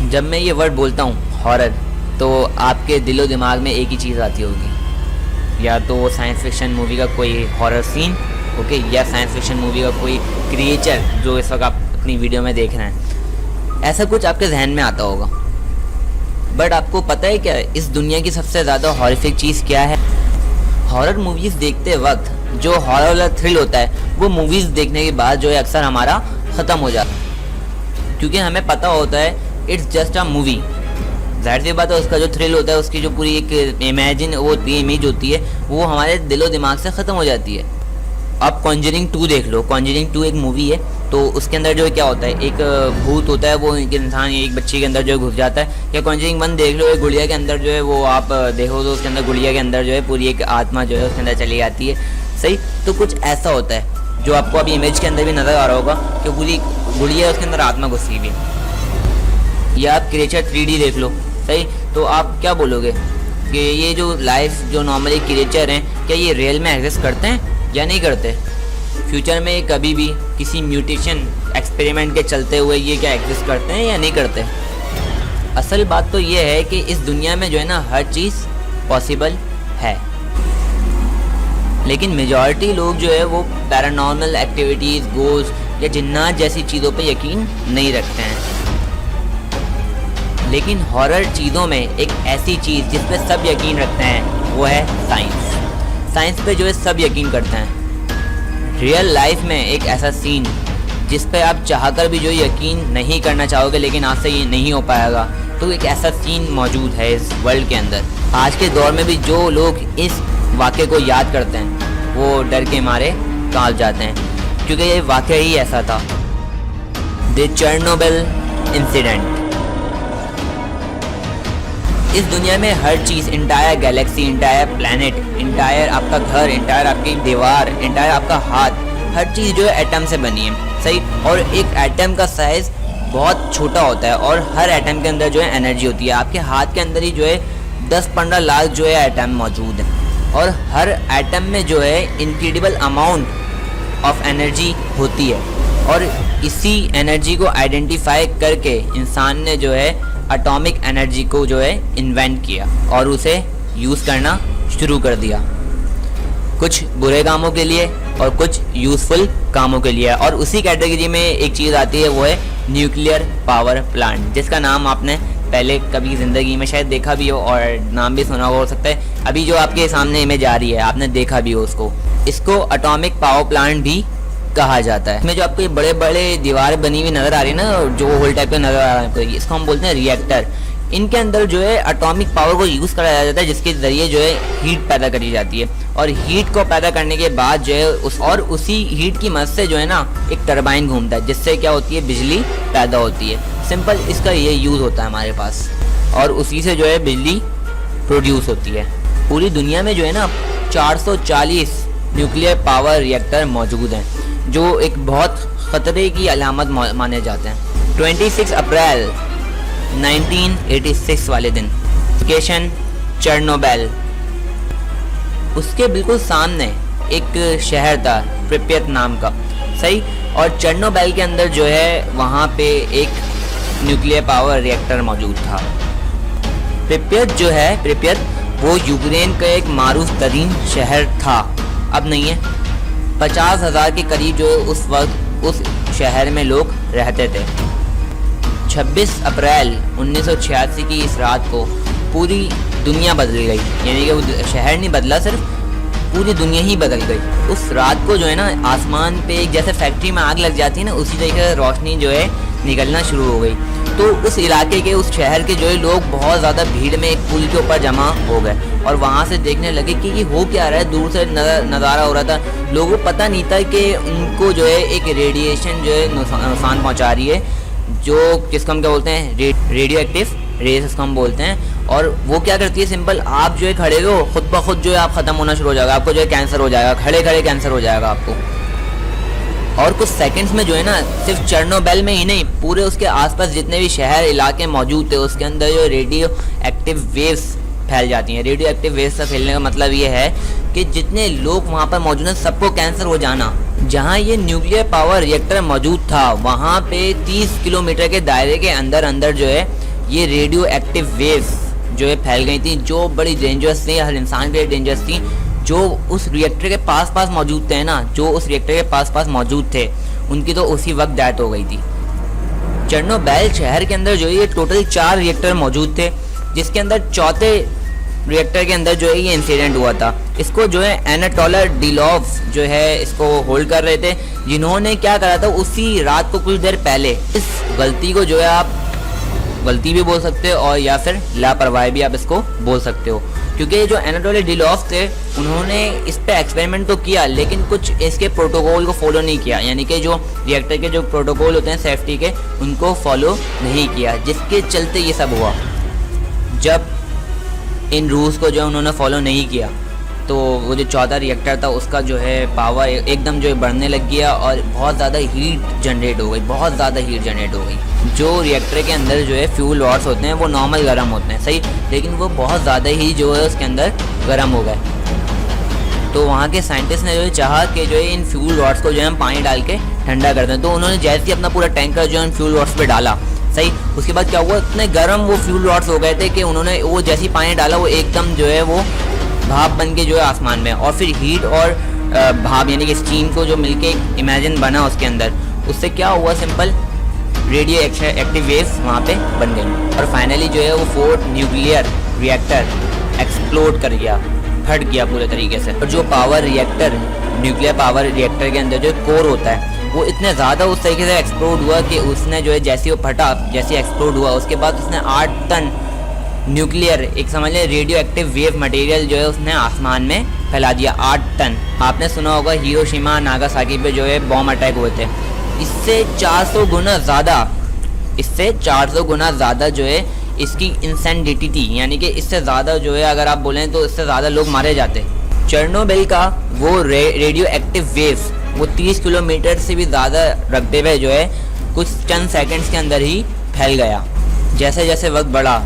जब मैं ये वर्ड बोलता हूँ हॉरर, तो आपके दिलो दिमाग में एक ही चीज़ आती होगी, या तो साइंस फिक्शन मूवी का कोई हॉरर सीन, ओके, या साइंस फिक्शन मूवी का कोई क्रिएचर जो इस वक्त आप अपनी वीडियो में देख रहे हैं, ऐसा कुछ आपके जहन में आता होगा। बट आपको पता है क्या इस दुनिया की सबसे ज़्यादा हॉरिफिक चीज़ क्या है? हॉरर मूवीज़ देखते वक्त जो हॉरर वाला थ्रिल होता है वो मूवीज़ देखने के बाद जो है अक्सर हमारा ख़त्म हो जाता है, क्योंकि हमें पता होता है इट्स जस्ट अ मूवी। जाहिर सी बात है उसका जो थ्रिल होता है, उसकी जो पूरी एक इमेजिन वो इमेज होती है वो हमारे दिलो दिमाग से ख़त्म हो जाती है। आप कॉन्जरिंग 2 देख लो। कॉन्जरिंग 2 एक मूवी है, तो उसके अंदर जो है क्या होता है, एक भूत होता है, वो एक इंसान एक बच्चे के अंदर जो है घुस जाता है। या कॉन्जरिंग 1 देख लो, एक गुड़िया के अंदर जो है वो आप देखो तो उसके अंदर गुड़िया के अंदर जो है पूरी एक आत्मा जो है उसके अंदर चली जाती है। सही, तो कुछ ऐसा होता है जो आपको अभी इमेज के अंदर भी नज़र आ रहा होगा कि पूरी गुड़िया उसके अंदर आत्मा घुसी हुई है। या आप क्रिएचर 3D देख लो। सही, तो आप क्या बोलोगे कि ये जो लाइफ जो नॉर्मली क्रिएचर हैं क्या ये रियल में एग्जिस्ट करते हैं या नहीं करते? फ्यूचर में कभी भी किसी म्यूटेशन एक्सपेरिमेंट के चलते हुए ये क्या एग्जिस्ट करते हैं या नहीं करते? असल बात तो ये है कि इस दुनिया में जो है ना हर चीज़ पॉसिबल है, लेकिन मेजॉरिटी लोग जो है वो पैरानॉर्मल एक्टिविटीज़, गोस्ट या जिन्नात जैसी चीज़ों पे यकीन नहीं रखते हैं। लेकिन हॉरर चीज़ों में एक ऐसी चीज़ जिस पे सब यकीन रखते हैं वो है साइंस। साइंस पे जो है सब यकीन करते हैं। रियल लाइफ में एक ऐसा सीन जिस पे आप चाहकर भी जो यकीन नहीं करना चाहोगे, लेकिन आपसे ये नहीं हो पाएगा, तो एक ऐसा सीन मौजूद है इस वर्ल्ड के अंदर। आज के दौर में भी जो लोग इस वाक़े को याद करते हैं वो डर के मारे कांप जाते हैं, क्योंकि ये वाक़या ही ऐसा था, द चेरनोबिल इंसिडेंट। इस दुनिया में हर चीज़, entire galaxy, entire planet, entire आपका घर, इंटायर आपकी दीवार, इंटायर आपका हाथ, हर चीज़ जो है एटम से बनी है। सही, और एक एटम का साइज़ बहुत छोटा होता है और हर एटम के अंदर जो है एनर्जी होती है। आपके हाथ के अंदर ही जो है 10-15 लाख जो है एटम मौजूद है, और हर एटम में जो है इनक्रेडिबल अमाउंट ऑफ एनर्जी होती है। और इसी एनर्जी को आइडेंटिफाई करके इंसान ने जो है एटॉमिक एनर्जी को जो है इन्वेंट किया और उसे यूज़ करना शुरू कर दिया, कुछ बुरे कामों के लिए और कुछ यूज़फुल कामों के लिए। और उसी कैटेगरी में एक चीज़ आती है, वो है न्यूक्लियर पावर प्लांट, जिसका नाम आपने पहले कभी ज़िंदगी में शायद देखा भी हो और नाम भी सुना हो सकता है। अभी जो आपके सामने इमेज आ रही है आपने देखा भी हो उसको। इसको एटॉमिक पावर प्लांट भी कहा जाता है। इसमें जो आपको ये बड़े बड़े दीवार बनी हुई नज़र आ रही है ना, जो होल टाइप का नज़र आ रहा है, इसको हम बोलते हैं रिएक्टर। इनके अंदर जो है एटॉमिक पावर को यूज़ करा जाता है, जिसके ज़रिए जो है हीट पैदा करी जाती है। और हीट को पैदा करने के बाद जो है उसी हीट की मदद से जो है ना एक टरबाइन घूमता है, जिससे क्या होती है, बिजली पैदा होती है। सिंपल इसका ये यूज़ होता है हमारे पास, और उसी से जो है बिजली प्रोड्यूस होती है। पूरी दुनिया में जो है ना 440 न्यूक्लियर पावर रिएक्टर मौजूद हैं, जो एक बहुत ख़तरे की अलामत माने जाते हैं। 26 अप्रैल 1986 वाले दिन लोकेशन चेरनोबिल, उसके बिल्कुल सामने एक शहर था प्रिपेट नाम का। सही, और चेरनोबिल के अंदर जो है वहाँ पे एक न्यूक्लियर पावर रिएक्टर मौजूद था। प्रिपेट जो है, प्रिपेट वो यूक्रेन का एक मारूफ तरीन शहर था, अब नहीं है। 50,000 के करीब जो उस वक्त उस शहर में लोग रहते थे। 26 अप्रैल 1986 की इस रात को पूरी दुनिया बदल गई, यानी कि वो शहर नहीं बदला, सिर्फ पूरी दुनिया ही बदल गई। उस रात को जो है ना आसमान पे एक जैसे फैक्ट्री में आग लग जाती है ना, उसी तरीके से रोशनी जो है निकलना शुरू हो गई। तो उस इलाके के, उस शहर के जो है लोग बहुत ज़्यादा भीड़ में एक पुल के ऊपर जमा हो गए और वहाँ से देखने लगे कि ये हो क्या रहा है। दूर से नज़ारा हो रहा था, लोगों को पता नहीं था कि उनको जो है एक रेडिएशन जो है नुकसान पहुँचा रही है, जो जिसको हम क्या बोलते हैं, रेडियो एक्टिव रेस इसको हम बोलते हैं। और वो क्या करती है, सिंपल आप जो है खड़े हो, खुद ब खुद जो है आप ख़त्म होना शुरू हो जाएगा, आपको जो है कैंसर हो जाएगा, खड़े खड़े कैंसर हो जाएगा आपको। और कुछ सेकंड्स में जो है ना सिर्फ चेरनोबिल में ही नहीं, पूरे उसके आसपास जितने भी शहर इलाके मौजूद थे उसके अंदर जो रेडियो एक्टिव वेव्स फैल जाती हैं। रेडियो एक्टिव वेव्स का फैलने का मतलब ये है कि जितने लोग वहाँ पर मौजूद हैं सबको कैंसर हो जाना। जहाँ ये न्यूक्लियर पावर रिएक्टर मौजूद था वहाँ पे 30 किलोमीटर के दायरे के अंदर अंदर जो है ये रेडियो एक्टिव वेव्स जो है फैल गई थी, जो बड़ी डेंजरस थी, हर इंसान के लिए डेंजरस थी। जो उस रिएक्टर के पास मौजूद थे ना, जो उस रिएक्टर के पास मौजूद थे, उनकी तो उसी वक्त डेथ हो गई थी। चेर्नोबिल शहर के अंदर जो है ये टोटल 4 रिएक्टर मौजूद थे, जिसके अंदर चौथे रिएक्टर के अंदर जो है ये इंसिडेंट हुआ था। इसको जो है एनाटोला डिलोव जो है इसको होल्ड कर रहे थे, जिन्होंने क्या करा था उसी रात को कुछ देर पहले। इस गलती को जो है आप गलती भी बोल सकते हो और या फिर लापरवाही भी आप इसको बोल सकते हो, क्योंकि जो एनाटोला डिलोव थे उन्होंने इस पे एक्सपेरिमेंट तो किया लेकिन कुछ इसके प्रोटोकॉल को फॉलो नहीं किया, यानी कि जो रिएक्टर के जो प्रोटोकॉल होते हैं सेफ्टी के उनको फॉलो नहीं किया, जिसके चलते ये सब हुआ। जब इन रूल्स को जो उन्होंने फॉलो नहीं किया तो वो जो चौथा रिएक्टर था उसका जो है पावर एकदम जो है बढ़ने लग गया और बहुत ज़्यादा हीट जनरेट हो गई, बहुत ज़्यादा हीट जनरेट हो गई। जो रिएक्टर के अंदर जो है फ्यूल रॉड्स होते हैं वो नॉर्मल गर्म होते हैं, सही, लेकिन वो बहुत ज़्यादा ही जो है उसके अंदर गर्म हो गए। तो वहाँ के साइंटिस्ट ने जो है चाहा कि जो है इन फ्यूल रॉड्स को जो है हम पानी डाल के ठंडा कर दें। तो उन्होंने जैसे ही अपना पूरा टैंकर जो है इन फ्यूल रॉड्स पर डाला, सही, उसके बाद क्या हुआ, इतने गर्म वो फ्यूल रॉड्स हो गए थे कि उन्होंने वो जैसे ही पानी डाला वो एकदम जो है वो भाप बन के जो है आसमान में, और फिर हीट और भाप यानी कि स्टीम को जो मिलके इमेजिन बना उसके अंदर, उससे क्या हुआ, सिंपल रेडियो एक्टिव वेव्स वहाँ पे बन गई। और फाइनली जो है वो 4th न्यूक्लियर रिएक्टर एक्सप्लोड कर गया, फट गया पूरे तरीके से। और जो power reactor, nuclear power reactor के अंदर जो कोर होता है वो इतने ज़्यादा उस तरीके से एक्सप्लोड हुआ कि उसने जो है जैसे वो फटा, जैसे एक्सप्लोड हुआ उसके बाद उसने 8 टन न्यूक्लियर, एक समझ लें रेडियो एक्टिव वेव मटेरियल जो है उसने आसमान में फैला दिया, 8 टन। आपने सुना होगा हिरोशिमा नागासाकी पे जो है बॉम्ब अटैक हुए थे, इससे 400 गुना ज़्यादा जो है इसकी इंसेंडिटी थी, यानी कि इससे ज़्यादा जो है अगर आप बोलें तो इससे ज़्यादा लोग मारे जाते। चेर्नोबिल का वो रेडियो एक्टिव वेव्स वो 30 किलोमीटर से भी ज़्यादा रखते हुए जो है कुछ चंद सेकंड्स के अंदर ही फैल गया। जैसे जैसे वक्त बढ़ा,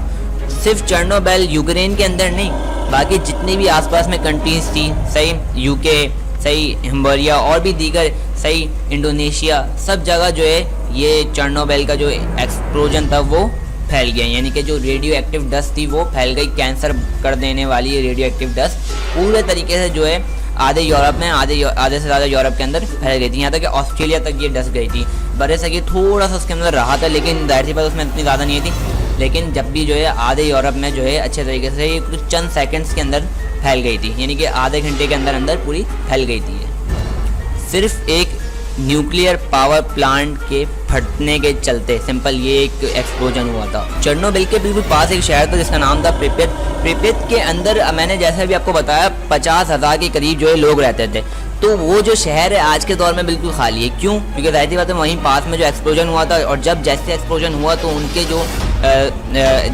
सिर्फ चेर्नोबिल यूक्रेन के अंदर नहीं, बाकी जितनी भी आसपास में कंट्रीज थी, सही, यूके, सही, हंगेरिया और भी दीगर, सही, इंडोनेशिया, सब जगह जो है ये चेर्नोबिल का जो एक्सप्लोजन था वो फैल गया, यानी कि जो रेडियो एक्टिव डस्ट थी वो फैल गई। कैंसर कर देने वाली रेडियो एक्टिव डस्ट पूरे तरीके से जो है आधे यूरोप में, आधे से ज़्यादा यूरोप के अंदर फैल गई थी, यहाँ तक कि ऑस्ट्रेलिया तक ये डस्ट गई थी। बड़े सगी थोड़ा सा उसके अंदर रहा था, लेकिन जाहिर सी बात उसमें इतनी ज़्यादा नहीं थी, लेकिन जब भी जो है आधे यूरोप में जो है अच्छे तरीके से ये कुछ चंद सेकंड्स के अंदर फैल गई थी, यानी कि आधे घंटे के अंदर अंदर पूरी फैल गई थी। सिर्फ एक न्यूक्लियर पावर प्लांट के फटने के चलते सिंपल ये एक एक्सप्लोजन हुआ था। चेर्नोबिल के बिल्कुल पास एक शहर था जिसका नाम था प्रिपेट के अंदर मैंने जैसे भी आपको बताया 50,000 के करीब जो है लोग रहते थे। तो वो जो शहर है आज के दौर में बिल्कुल खाली है। क्यों? क्योंकि जाहिर सी बात है वहीं पास में जो एक्सप्लोजन हुआ था, और जब जैसे एक्सप्लोजन हुआ तो उनके जो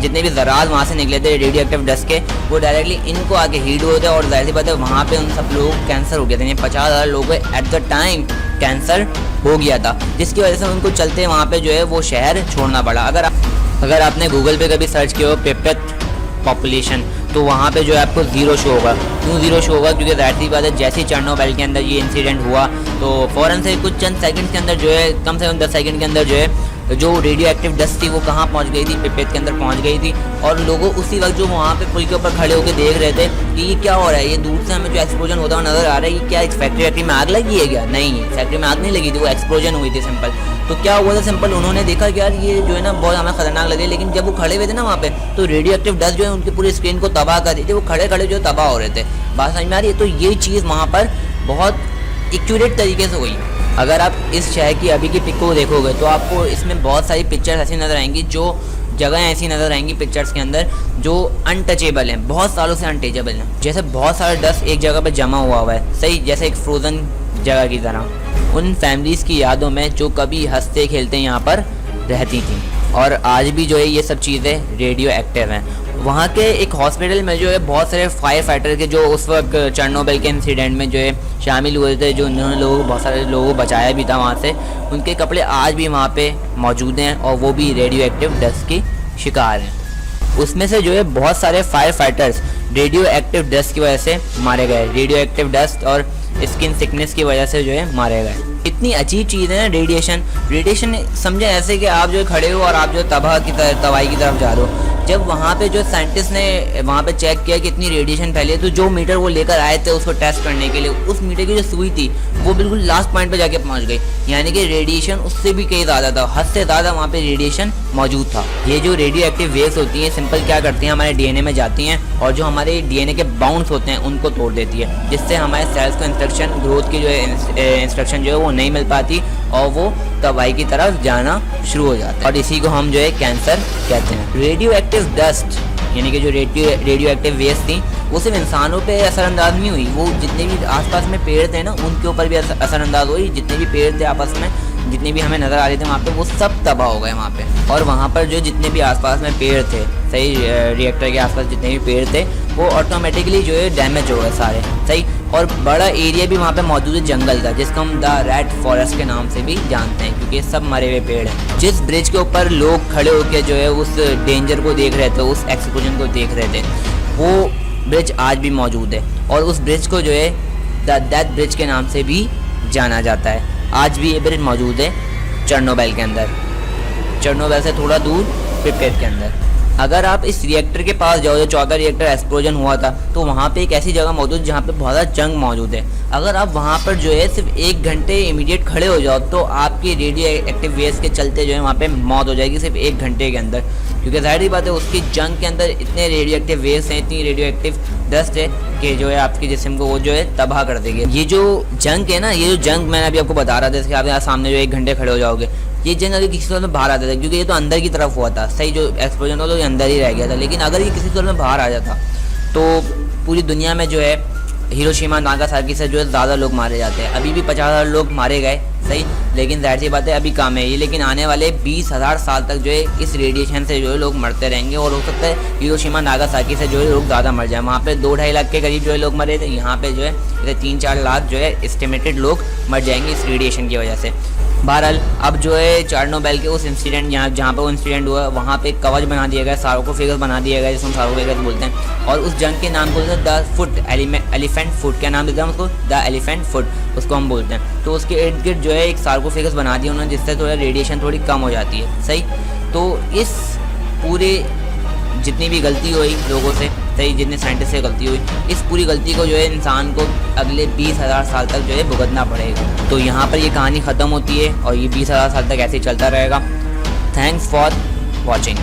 जितने भी ज़रात वहाँ से निकले थे रेडियो एक्टिव डस्ट के, वो डायरेक्टली इनको आके हीट हुए थे, और जाहिर सी बात है वहाँ पे उन सब लोग कैंसर हो गया था। 50,000 लोगों को एट द टाइम कैंसर हो गया था, जिसकी वजह से उनको चलते वहाँ पे जो है वो शहर छोड़ना पड़ा। अगर आपने गूगल पे कभी सर्च किया हो प्रिपेट पॉपुलेशन, तो वहाँ पे जो है आपको 0 शो होगा। क्यों 0 शो होगा? क्योंकि जाहिर सी बात है जैसे ही चेर्नोबिल के अंदर ये इंसिडेंट हुआ तो फ़ौरन से कुछ चंद सेकंड के अंदर जो है, कम से कम 10 सेकंड के अंदर जो है जो रेडियो एक्टिव डस्ट थी वो कहाँ पहुँच गई थी, प्रिपेट के अंदर पहुँच गई थी। और लोगों उसी वक्त जो वहाँ पे पुल के ऊपर खड़े होकर देख रहे थे कि ये क्या हो रहा है, ये दूर से हमें जो एक्सप्लोजन होता हुआ नज़र आ रहा है, ये क्या फैक्ट्री में आग लगी है क्या? नहीं, फैक्ट्री में आग नहीं लगी थी, वो एक्सप्लोजन हुई थी सिंपल। तो क्या हुआ था सिंपल, उन्होंने देखा कि यार ये जो है ना बहुत हमें खतरनाक लगे, लेकिन जब वो खड़े हुए थे ना वहाँ पे तो रेडियो एक्टिव डस्ट जो है उनकी पूरी स्क्रीन को तबाह कर दी थी। वो खड़े खड़े जो तबाह हो रहे थे। बात समझ में आ रही है? तो ये चीज़ वहाँ पर बहुत एक्यूरेट तरीके से हुई। अगर आप इस शहर की अभी की पिक को देखोगे तो आपको इसमें बहुत सारी पिक्चर्स ऐसी नज़र आएंगी, जो जगह ऐसी नज़र आएंगी पिक्चर्स के अंदर जो अनटचेबल हैं, बहुत सालों से अनटचेबल हैं। जैसे बहुत सारा डस्ट एक जगह पर जमा हुआ है, सही, जैसे एक फ्रोज़न जगह की तरह। उन फैमिलीज़ की यादों में जो कभी हंसते खेलते यहाँ पर रहती थी, और आज भी जो है ये सब चीज़ें रेडियो एक्टिव हैं। वहाँ के एक हॉस्पिटल में जो है बहुत सारे फायर फाइटर के जो उस वक्त चेर्नोबिल के इंसिडेंट में जो है शामिल हुए थे, जो उन्होंने बहुत सारे लोगों को बचाया भी था वहाँ से, उनके कपड़े आज भी वहाँ पे मौजूद हैं, और वो भी रेडियो एक्टिव डस्ट की शिकार हैं। उसमें से जो है बहुत सारे fire fighters radio active dust की वजह से मारे गए, रेडियो एक्टिव डस्ट और स्किन सिकनेस की वजह से जो है मारे गए। इतनी अजीब चीज़ है ना रेडिएशन। रेडिएशन समझे ऐसे कि आप जो खड़े हो और आप जो तबाही की तरफ जा रहे हो। जब वहाँ पे जो साइंटिस्ट ने वहाँ पे चेक किया कि इतनी रेडिएशन फैली है, तो जो मीटर वो लेकर आए थे उसको टेस्ट करने के लिए, उस मीटर की जो सुई थी वो बिल्कुल लास्ट पॉइंट पे जाके पहुँच गई। यानी कि रेडिएशन उससे भी कहीं ज़्यादा था, हद से ज़्यादा वहाँ पे रेडिएशन मौजूद था। ये जो रेडियो एक्टिव वेव्स होती हैं सिंपल क्या करती हैं, हमारे डीएनए में जाती हैं और जो हमारे डीएनए के बाउंड्स होते हैं उनको तोड़ देती है, जिससे हमारे सेल्स को इंस्ट्रक्शन ग्रोथ की जो है इंस्ट्रक्शन जो है वो नहीं मिल पाती और वो तबाही की तरफ जाना शुरू हो जाता है। और इसी को हम जो है कैंसर कहते हैं। रेडियो एक्टिव डस्ट यानी कि जो रेडियो एक्टिव वेस्ट थी वो सिर्फ इंसानों पे असरअंदाज नहीं हुई, वो जितने भी आसपास में पेड़ थे ना उनके ऊपर भी असरअंदाज हुई। जितने भी पेड़ थे आपस में, जितने भी हमें नज़र आ रहे थे वहाँ पे, वो सब तबाह हो गए वहाँ पे। और वहाँ पर जो जितने भी आसपास में पेड़ थे, सही रिएक्टर के आसपास जितने भी पेड़ थे वो ऑटोमेटिकली जो है डैमेज हो गए सारे, सही। और बड़ा एरिया भी वहाँ पे मौजूद है जंगल का, जिसको हम द रेड फॉरेस्ट के नाम से भी जानते हैं, क्योंकि सब मरे हुए पेड़ हैं। जिस ब्रिज के ऊपर लोग खड़े होकर जो है उस डेंजर को देख रहे थे, उस एक्सप्लोजन को देख रहे थे, वो ब्रिज आज भी मौजूद है और उस ब्रिज को जो है द डेथ ब्रिज के नाम से भी जाना जाता है। आज भी ये ब्रिज मौजूद है चेरनोबिल के अंदर, चेरनोबिल से थोड़ा दूर प्रिपेयर के अंदर। अगर आप इस रिएक्टर के पास जाओ, जो चौथा रिएक्टर एक्सप्लोजन हुआ था, तो वहाँ पे एक ऐसी जगह मौजूद जहाँ पे बहुत ज़्यादा जंग मौजूद है। अगर आप वहाँ पर जो है सिर्फ 1 घंटे इमीडिएट खड़े हो जाओ तो आपकी रेडियो एक्टिव वेव्स के चलते जो है वहाँ पे मौत हो जाएगी सिर्फ 1 घंटे के अंदर, क्योंकि जाहिर सी बात है उसकी जंग के अंदर इतने रेडियो एक्टिव वेव्स हैं, इतनी रेडियो एक्टिव डस्ट है कि जो है आपके जिस्म को वो जो है तबाह कर देगी। ये जो जंग है ना, ये जो जंग मैंने अभी आपको बता रहा था, जैसे आप यहाँ सामने जो 1 घंटे खड़े हो जाओगे, ये जंग अगर किसी सूरत में बाहर आता था, क्योंकि ये तो अंदर की तरफ हुआ था, सही, जो एक्सप्लोजन हुआ तो ये अंदर ही रह गया था। लेकिन अगर ये किसी सूरत में बाहर आ जाता तो पूरी दुनिया में जो है हिरोशिमा नागासाकी से जो है ज़्यादा लोग मारे जाते हैं। अभी भी 50,000 लोग मारे गए, सही, लेकिन जाहिर सी बात है अभी कम है ये। लेकिन आने वाले 20,000 साल तक जो है इस रेडिएशन से जो है लोग मरते रहेंगे और हो सकता है हिरोशिमा नागासाकी से जो है लोग ज़्यादा मर जाए। वहाँ पे 2-2.5 लाख के करीब जो है लोग मरे थे, यहाँ पे जो है 3-4 लाख जो है एस्टिमेटेड लोग मर जाएंगे इस रेडिएशन की वजह से। बहरहाल अब जो है चेरनोबिल के उस इंसिडेंट जहाँ पर वो इंसिडेंट हुआ वहाँ पे एक कवच बना दिया गया, सार्कोफेगस बना दिया गया, जिसको हम सार्कोफेगस बोलते हैं। और उस जंग के नाम को द फुट एलिफेंट फुट, क्या नाम देते हैं उसको, द एलिफेंट फुट उसको हम बोलते हैं। तो उसके इर्द गिर्द जो है एक सार्कोफेगस बना दिया उन्होंने, जिससे थोड़ा रेडिएशन थोड़ी कम हो जाती है, सही। तो इस पूरे जितनी भी गलती हुई लोगों से, सही, जितने साइंटिस्ट से गलती हुई, इस पूरी गलती को जो है इंसान को अगले 20,000 साल तक जो है भुगतना पड़ेगा। तो यहाँ पर ये कहानी ख़त्म होती है और ये 20,000 साल तक ऐसे ही चलता रहेगा। थैंक्स फॉर वॉचिंग,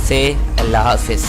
से अल्लाह हाफिज़।